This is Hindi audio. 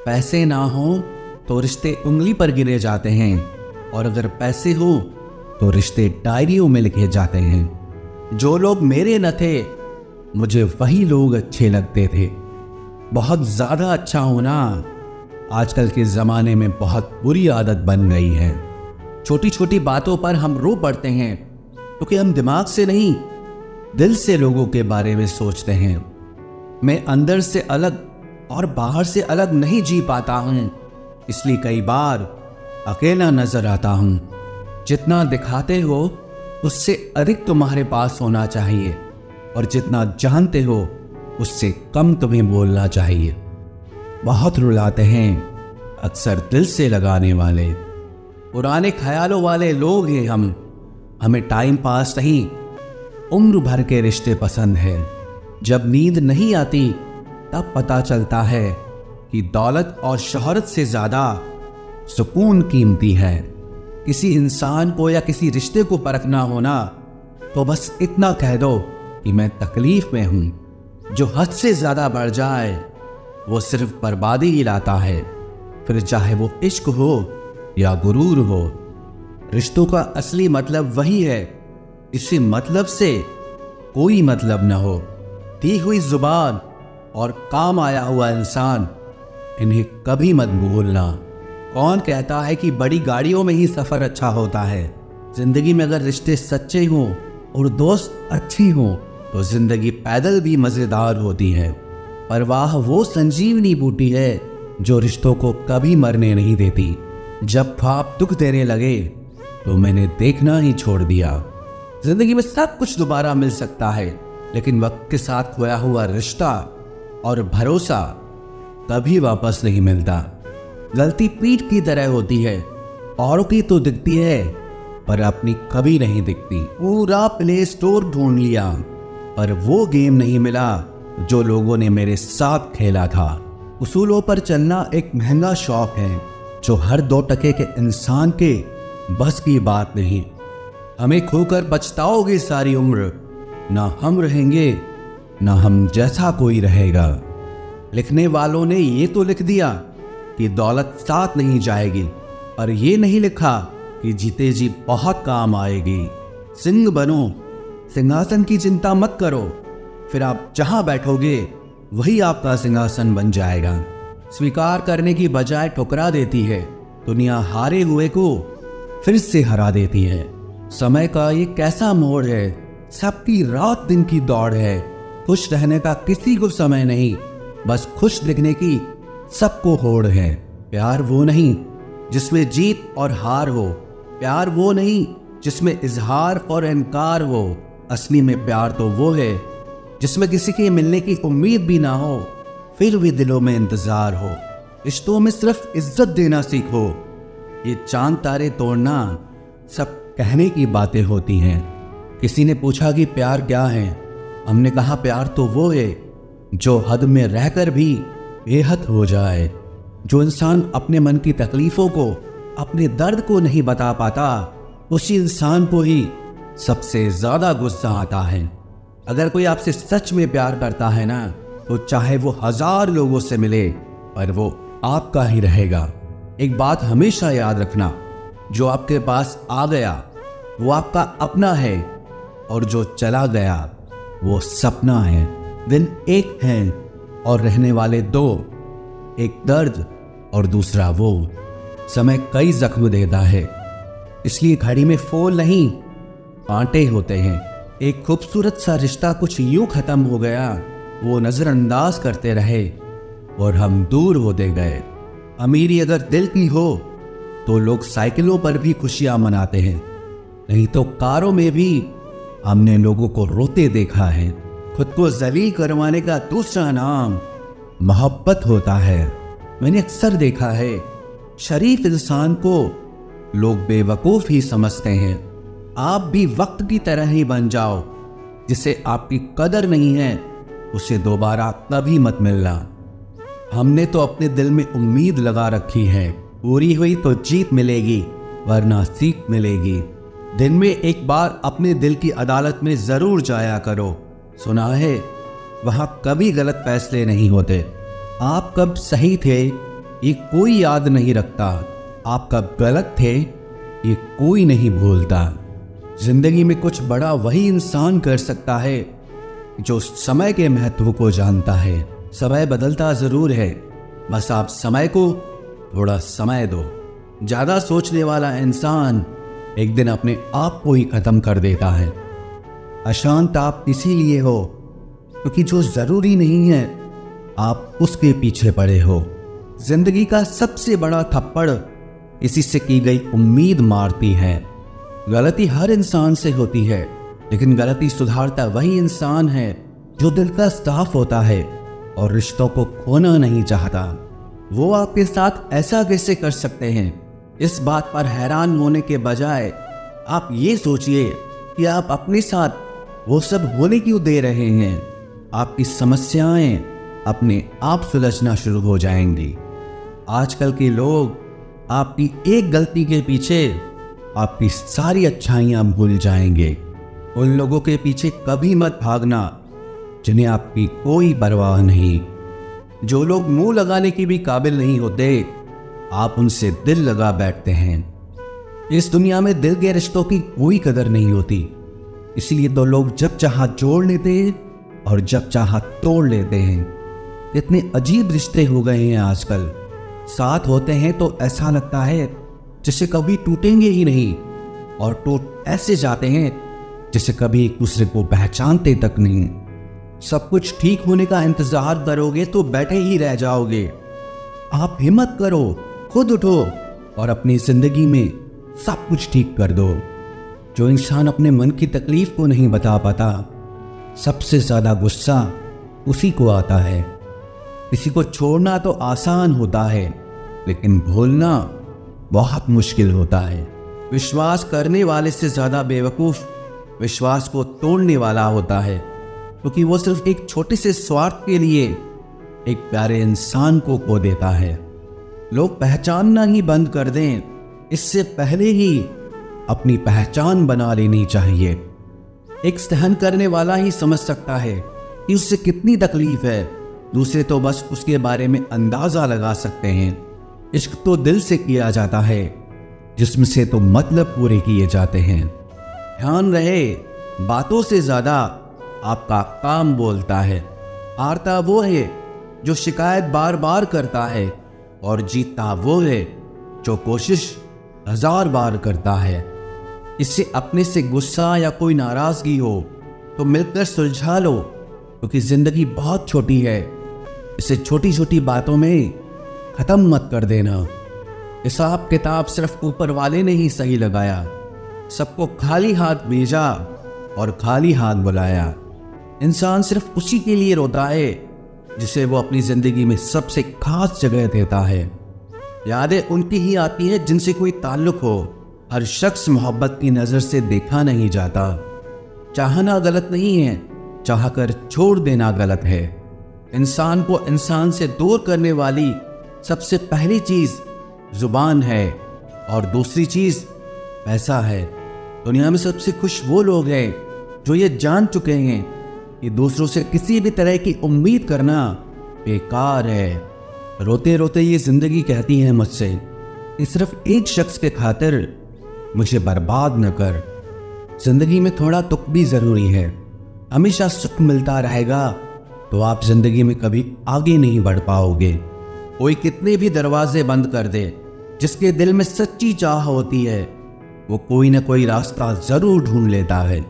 पैसे ना हो तो रिश्ते उंगली पर गिने जाते हैं, और अगर पैसे हो तो रिश्ते डायरियों में लिखे जाते हैं। जो लोग मेरे न थे मुझे वही लोग अच्छे लगते थे। बहुत ज़्यादा अच्छा होना आजकल के ज़माने में बहुत बुरी आदत बन गई है। छोटी छोटी बातों पर हम रो पड़ते हैं क्योंकि हम दिमाग से नहीं, दिल से लोगों के बारे में सोचते हैं। मैं अंदर से अलग और बाहर से अलग नहीं जी पाता हूँ, इसलिए कई बार अकेला नजर आता हूँ। जितना दिखाते हो उससे अधिक तुम्हारे पास होना चाहिए, और जितना जानते हो उससे कम तुम्हें बोलना चाहिए। बहुत रुलाते हैं अक्सर दिल से लगाने वाले, पुराने ख्यालों वाले लोग हैं हम। हमें टाइम पास नहीं, उम्र भर के रिश्ते पसंद है। जब नींद नहीं आती तब पता चलता है कि दौलत और शोहरत से ज़्यादा सुकून कीमती है। किसी इंसान को या किसी रिश्ते को परखना होना तो बस इतना कह दो कि मैं तकलीफ में हूँ। जो हद से ज़्यादा बढ़ जाए वो सिर्फ बर्बादी ही लाता है, फिर चाहे वो इश्क हो या गुरूर हो। रिश्तों का असली मतलब वही है, इसी मतलब से कोई मतलब न हो। दी हुई जुबान और काम आया हुआ इंसान, इन्हें कभी मत भूलना। कौन कहता है कि बड़ी गाड़ियों में ही सफ़र अच्छा होता है? जिंदगी में अगर रिश्ते सच्चे हों और दोस्त अच्छी हों तो जिंदगी पैदल भी मज़ेदार होती है। परवाह वो संजीवनी बूटी है जो रिश्तों को कभी मरने नहीं देती। जब ख्वाब दुख देने लगे तो मैंने देखना ही छोड़ दिया। जिंदगी में सब कुछ दोबारा मिल सकता है, लेकिन वक्त के साथ खोया हुआ रिश्ता और भरोसा कभी वापस नहीं मिलता। गलती पीठ की तरह होती है, औरों की तो दिखती है पर अपनी कभी नहीं दिखती। पूरा प्ले स्टोर ढूंढ लिया पर वो गेम नहीं मिला जो लोगों ने मेरे साथ खेला था। उसूलों पर चलना एक महंगा शौक है जो हर 2 टके के इंसान के बस की बात नहीं। हमें खोकर पछताओगे सारी उम्र, ना हम रहेंगे ना हम जैसा कोई रहेगा। लिखने वालों ने ये तो लिख दिया कि दौलत साथ नहीं जाएगी, और ये नहीं लिखा कि जीते जी बहुत काम आएगी। सिंह बनो, सिंहासन की चिंता मत करो, फिर आप जहां बैठोगे वही आपका सिंहासन बन जाएगा। स्वीकार करने की बजाय ठुकरा देती है, दुनिया हारे हुए को फिर से हरा देती है। समय का ये कैसा मोड़ है, सबकी रात दिन की दौड़ है। खुश रहने का किसी को समय नहीं, बस खुश दिखने की सबको होड़ है। प्यार वो नहीं जिसमें जीत और हार हो, प्यार वो नहीं जिसमें इजहार और इनकार हो। असली में प्यार तो वो है जिसमें किसी के मिलने की उम्मीद भी ना हो, फिर भी दिलों में इंतजार हो। रिश्तों में सिर्फ इज्जत देना सीखो, ये चांद तारे तोड़ना सब कहने की बातें होती हैं। किसी ने पूछा कि प्यार क्या है, हमने कहा प्यार तो वो है जो हद में रहकर भी बेहद हो जाए। जो इंसान अपने मन की तकलीफों को, अपने दर्द को नहीं बता पाता, उसी इंसान को ही सबसे ज्यादा गुस्सा आता है। अगर कोई आपसे सच में प्यार करता है ना, तो चाहे वो 1000 लोगों से मिले पर वो आपका ही रहेगा। एक बात हमेशा याद रखना, जो आपके पास आ गया वो आपका अपना है, और जो चला गया वो सपना है। दिन एक है और रहने वाले 2, एक दर्द और दूसरा वो। समय कई जख्म देता है, इसलिए घड़ी में फूल नहीं कांटे होते हैं। एक खूबसूरत सा रिश्ता कुछ यूं खत्म हो गया, वो नजरअंदाज करते रहे और हम दूर होते गए। अमीरी अगर दिल की हो तो लोग साइकिलों पर भी खुशियां मनाते हैं, नहीं तो कारों में भी हमने लोगों को रोते देखा है। खुद को जलील करवाने का दूसरा नाम मोहब्बत होता है। मैंने अक्सर देखा है, शरीफ इंसान को लोग बेवकूफ़ ही समझते हैं। आप भी वक्त की तरह ही बन जाओ, जिसे आपकी कदर नहीं है उसे दोबारा कभी मत मिलना। हमने तो अपने दिल में उम्मीद लगा रखी है, पूरी हुई तो जीत मिलेगी वरना सीख मिलेगी। दिन में एक बार अपने दिल की अदालत में जरूर जाया करो। सुना है वहां कभी गलत फैसले नहीं होते। आप कब सही थे ये कोई याद नहीं रखता। आप कब गलत थे ये कोई नहीं भूलता। जिंदगी में कुछ बड़ा वही इंसान कर सकता है जो समय के महत्व को जानता है। समय बदलता जरूर है, बस आप समय को थोड़ा समय दो। ज्यादा सोचने वाला इंसान एक दिन अपने आप को ही खत्म कर देता है। अशांत आप इसीलिए हो क्योंकि जो जरूरी नहीं है आप उसके पीछे पड़े हो। जिंदगी का सबसे बड़ा थप्पड़ इसी से की गई उम्मीद मारती है। गलती हर इंसान से होती है, लेकिन गलती सुधारता वही इंसान है जो दिल का साफ होता है और रिश्तों को खोना नहीं चाहता। वो आपके साथ ऐसा कैसे कर सकते हैं, इस बात पर हैरान होने के बजाय आप ये सोचिए कि आप अपने साथ वो सब होने क्यों दे रहे हैं। आपकी समस्याएं अपने आप सुलझना शुरू हो जाएंगी। आजकल के लोग आपकी एक गलती के पीछे आपकी सारी अच्छाइयां भूल जाएंगे। उन लोगों के पीछे कभी मत भागना जिन्हें आपकी कोई परवाह नहीं। जो लोग मुंह लगाने की भी काबिल नहीं होते, आप उनसे दिल लगा बैठते हैं। इस दुनिया में दिल के रिश्तों की कोई कदर नहीं होती, इसलिए तो लोग जब चाहा जोड़ लेते हैं और जब चाहा तोड़ लेते हैं। इतने अजीब रिश्ते हो गए हैं आजकल। साथ होते हैं तो ऐसा लगता है जैसे कभी टूटेंगे ही नहीं, और टूट ऐसे जाते हैं जैसे कभी एक दूसरे को पहचानते तक नहीं। सब कुछ ठीक होने का इंतजार करोगे तो बैठे ही रह जाओगे। आप हिम्मत करो, खुद उठो और अपनी जिंदगी में सब कुछ ठीक कर दो। जो इंसान अपने मन की तकलीफ को नहीं बता पाता, सबसे ज्यादा गुस्सा उसी को आता है। किसी को छोड़ना तो आसान होता है, लेकिन भूलना बहुत मुश्किल होता है। विश्वास करने वाले से ज्यादा बेवकूफ विश्वास को तोड़ने वाला होता है, क्योंकि वो सिर्फ एक छोटे से स्वार्थ के लिए एक प्यारे इंसान को खो देता है। लोग पहचानना ही बंद कर दें, इससे पहले ही अपनी पहचान बना लेनी चाहिए। एक सहन करने वाला ही समझ सकता है कि उससे कितनी तकलीफ है, दूसरे तो बस उसके बारे में अंदाजा लगा सकते हैं। इश्क तो दिल से किया जाता है, जिसमें से तो मतलब पूरे किए जाते हैं। ध्यान रहे, बातों से ज्यादा आपका काम बोलता है। हारता वो है जो शिकायत बार बार करता है, और जीतता वो है जो कोशिश 1000 बार करता है। इससे अपने से गुस्सा या कोई नाराजगी हो तो मिलकर सुलझा लो, क्योंकि जिंदगी बहुत छोटी है। इसे छोटी छोटी बातों में खत्म मत कर देना। हिसाब किताब सिर्फ ऊपर वाले ने ही सही लगाया। सबको खाली हाथ भेजा और खाली हाथ बुलाया। इंसान सिर्फ उसी के लिए रोता है जिसे वो अपनी जिंदगी में सबसे खास जगह देता है। यादें उनकी ही आती है जिनसे कोई ताल्लुक हो। हर शख्स मोहब्बत की नजर से देखा नहीं जाता। चाहना गलत नहीं है, चाहकर छोड़ देना गलत है। इंसान को इंसान से दूर करने वाली सबसे पहली चीज जुबान है, और दूसरी चीज पैसा है। दुनिया में सबसे खुश वो लोग हैं जो ये जान चुके हैं कि दूसरों से किसी भी तरह की उम्मीद करना बेकार है। रोते रोते ये जिंदगी कहती है मुझसे कि सिर्फ एक शख्स के खातिर मुझे बर्बाद न कर। जिंदगी में थोड़ा तुक भी जरूरी है। हमेशा सुख मिलता रहेगा तो आप जिंदगी में कभी आगे नहीं बढ़ पाओगे। कोई कितने भी दरवाजे बंद कर दे, जिसके दिल में सच्ची चाह होती है वो कोई ना कोई रास्ता जरूर ढूंढ लेता है।